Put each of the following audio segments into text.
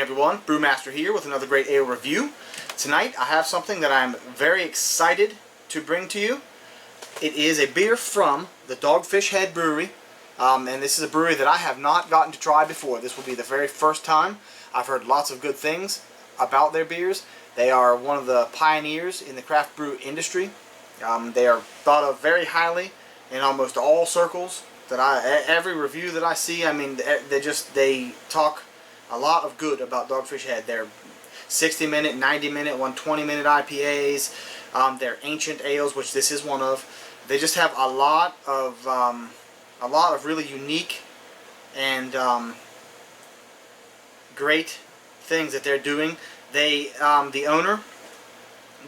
everyone, Brewmaster here with another great ale review. Tonight I have something that I'm very excited to bring to you. It is a beer from the Dogfish Head brewery, and this is a brewery that I have not gotten to try before. This will be the very first time. I've heard lots of good things about their beers. They are one of the pioneers in the craft brew industry. They are thought of very highly in almost all circles. Every review that I see, I mean, they talk a lot of good about Dogfish Head. Their 60-minute, 90-minute, 120-minute IPAs, their ancient ales, which this is one of. They just have a lot of really unique and great things that they're doing. The owner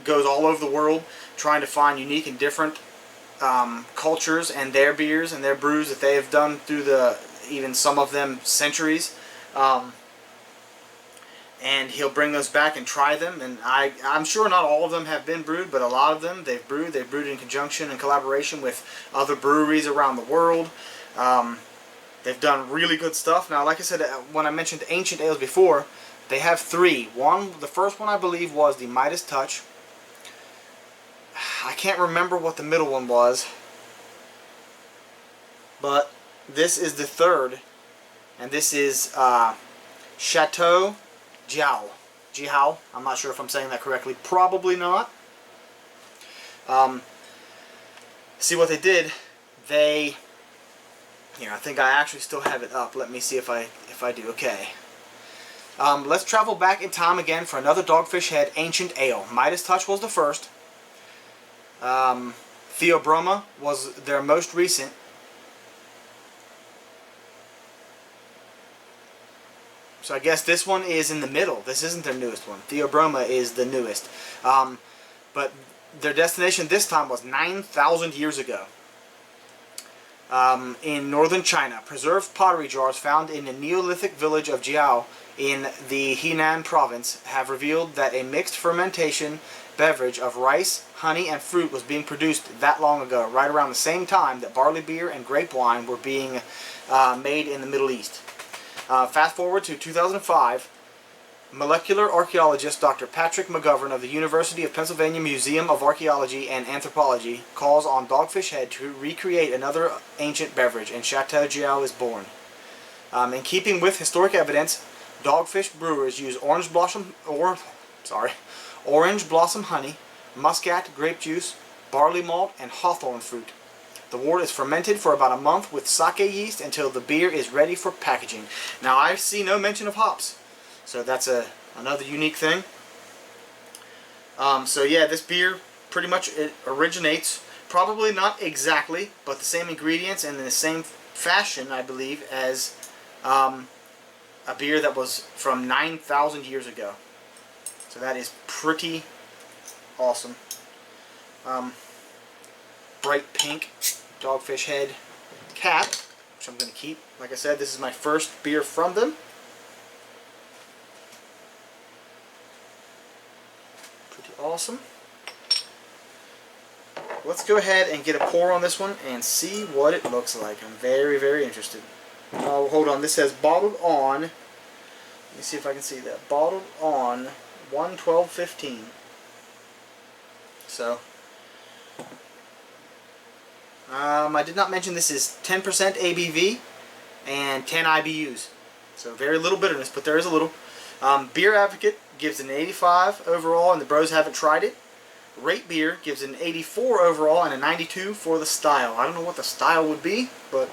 goes all over the world trying to find unique and different cultures and their beers and their brews that they have done through even some of them centuries. And he'll bring those back and try them, and I'm sure not all of them have been brewed, but a lot of them they've brewed in conjunction and collaboration with other breweries around the world. They've done really good stuff. Now, like I said, when I mentioned ancient ales before, they have three. The first one I believe was the Midas Touch. I can't remember what the middle one was, but this is the third, and this is Chateau. Jiahu. I'm not sure if I'm saying that correctly. Probably not. See what they did? I think I actually still have it up. Let me see if I do. Okay. Let's travel back in time again for another Dogfish Head Ancient Ale. Midas Touch was the first. Theobroma was their most recent. So I guess this one is in the middle. This isn't their newest one. Theobroma is the newest. But their destination this time was 9,000 years ago. In northern China, preserved pottery jars found in the Neolithic village of Jiahu in the Henan province have revealed that a mixed fermentation beverage of rice, honey, and fruit was being produced that long ago, right around the same time that barley beer and grape wine were being made in the Middle East. Fast forward to 2005, molecular archaeologist Dr. Patrick McGovern of the University of Pennsylvania Museum of Archaeology and Anthropology calls on Dogfish Head to recreate another ancient beverage, and Chateau Jiahu is born. In keeping with historic evidence, Dogfish brewers use orange blossom honey, muscat, grape juice, barley malt, and hawthorn fruit. The wort is fermented for about a month with sake yeast until the beer is ready for packaging. Now, I see no mention of hops, so that's another unique thing. So yeah, this beer pretty much it originates, probably not exactly, but the same ingredients and in the same fashion, I believe, as a beer that was from 9,000 years ago. So that is pretty awesome. Bright pink Dogfish Head cap, which I'm going to keep. Like I said, this is my first beer from them. Pretty awesome. Let's go ahead and get a pour on this one and see what it looks like. I'm very, very interested. Oh, hold on. This says bottled on. Let me see if I can see that. Bottled on 1/12/15. So, I did not mention this is 10% ABV and 10 IBUs. So very little bitterness, but there is a little. Beer Advocate gives an 85 overall, and the bros haven't tried it. Rate Beer gives an 84 overall and a 92 for the style. I don't know what the style would be, but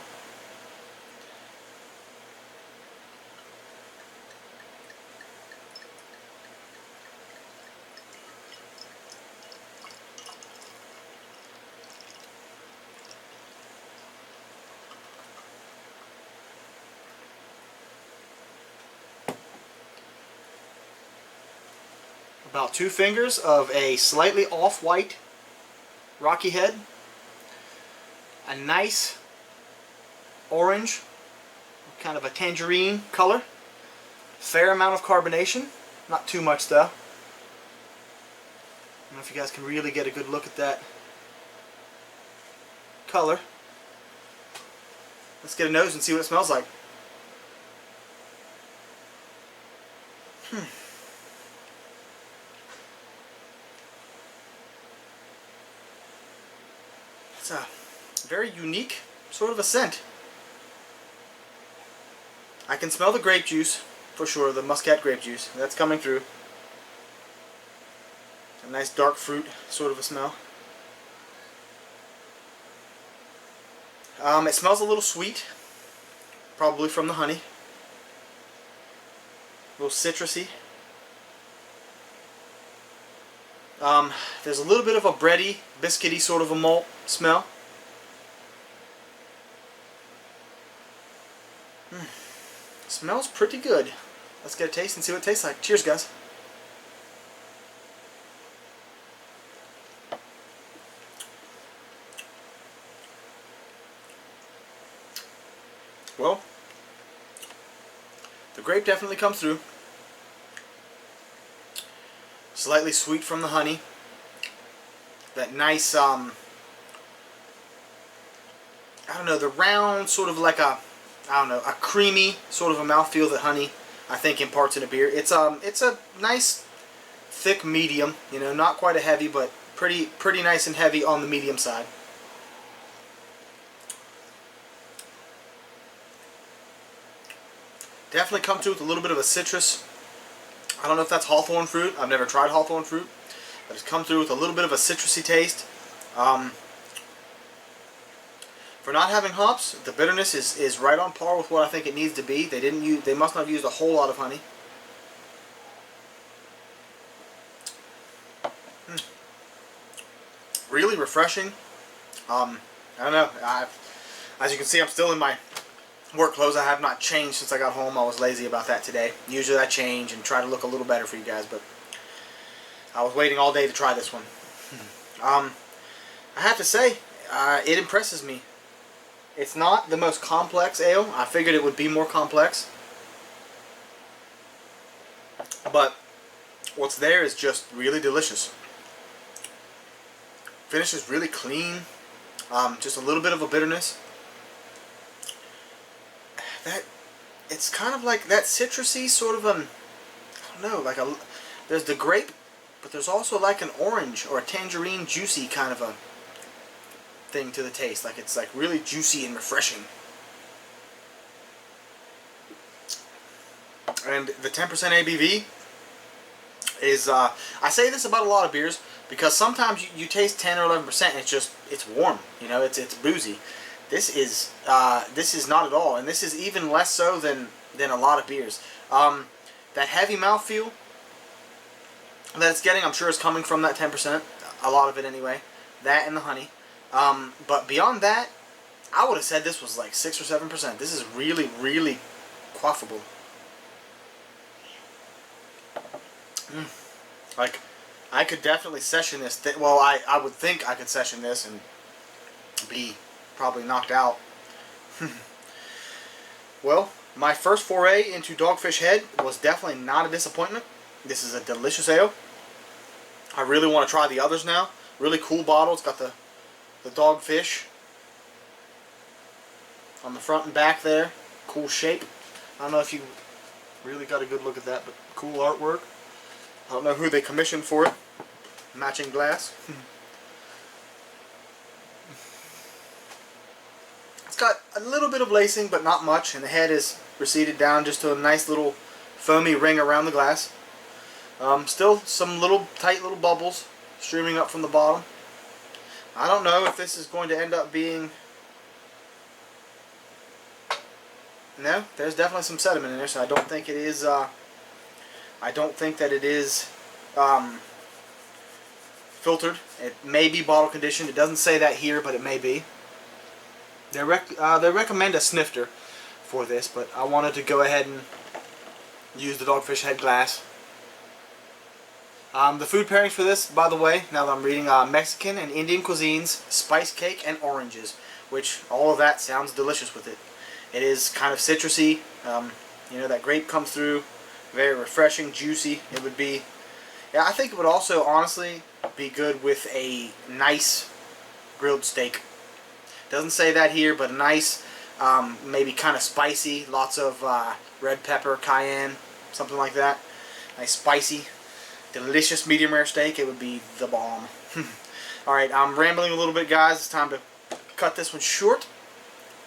about 2 fingers of a slightly off-white rocky head, a nice orange, kind of a tangerine color, fair amount of carbonation, not too much though. I don't know if you guys can really get a good look at that color. Let's get a nose and see what it smells like. It's a very unique sort of a scent. I can smell the grape juice for sure, the muscat grape juice. That's coming through. A nice dark fruit sort of a smell. It smells a little sweet, probably from the honey. A little citrusy. There's a little bit of a bready, biscuity sort of a malt smell. Smells pretty good. Let's get a taste and see what it tastes like. Cheers, guys. Well, the grape definitely comes through. Slightly sweet from the honey. That nice, I don't know, the round sort of like a, I don't know, a creamy sort of a mouthfeel that honey, I think, imparts in a beer. It's a nice, thick medium. You know, not quite a heavy, but pretty nice and heavy on the medium side. Definitely comes through with a little bit of a citrus. I don't know if that's hawthorn fruit. I've never tried hawthorn fruit, but it's come through with a little bit of a citrusy taste. For not having hops, the bitterness is right on par with what I think it needs to be. They must not have used a whole lot of honey. Really refreshing. I don't know. As you can see, I'm still in my work clothes. I have not changed since I got home. I was lazy about that today. Usually I change and try to look a little better for you guys, but I was waiting all day to try this one. I have to say, it impresses me. It's not the most complex ale. I figured it would be more complex. But what's there is just really delicious. Finish is really clean. Just a little bit of a bitterness. It's kind of like that citrusy sort of I don't know, there's the grape, but there's also like an orange or a tangerine juicy kind of a thing to the taste. Like it's like really juicy and refreshing. And the 10% ABV is, I say this about a lot of beers because sometimes you taste 10 or 11% and it's warm, you know, it's boozy. This is not at all, and this is even less so than a lot of beers. That heavy mouthfeel that it's getting, I'm sure, is coming from that 10%. A lot of it anyway. That and the honey. But beyond that, I would have said this was like 6 or 7%. This is really, really quaffable. Like, I could definitely session this. Well, I would think I could session this and be probably knocked out. Well, my first foray into Dogfish Head was definitely not a disappointment. This is a delicious ale. I really want to try the others now. Really cool bottle. It's got the dogfish on the front and back there. Cool shape. I don't know if you really got a good look at that, but cool artwork. I don't know who they commissioned for it. Matching glass. It's got a little bit of lacing, but not much, and the head is receded down just to a nice little foamy ring around the glass. Still some tight little bubbles streaming up from the bottom. I don't know if this is going to end up being... No, there's definitely some sediment in there, so I don't think it is... I don't think that it is filtered. It may be bottle conditioned. It doesn't say that here, but it may be. They recommend a snifter for this, but I wanted to go ahead and use the Dogfish Head glass. The food pairings for this, by the way, now that I'm reading, Mexican and Indian cuisines, spice cake, and oranges, which all of that sounds delicious with it. It is kind of citrusy. You know, that grape comes through. Very refreshing, juicy. It would be... Yeah, I think it would also, honestly, be good with a nice grilled steak. Doesn't say that here, but a nice, maybe kind of spicy, lots of red pepper, cayenne, something like that. nice spicy, delicious medium rare steak, it would be the bomb. Alright, I'm rambling a little bit, guys. It's time to cut this one short.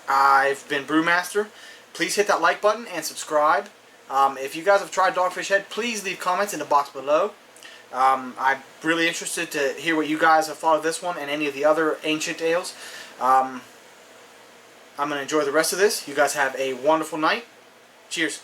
I've been Brewmaster. Please hit that like button and subscribe. If you guys have tried Dogfish Head, please leave comments in the box below. I'm really interested to hear what you guys have thought of this one and any of the other ancient ales. I'm going to enjoy the rest of this. You guys have a wonderful night. Cheers.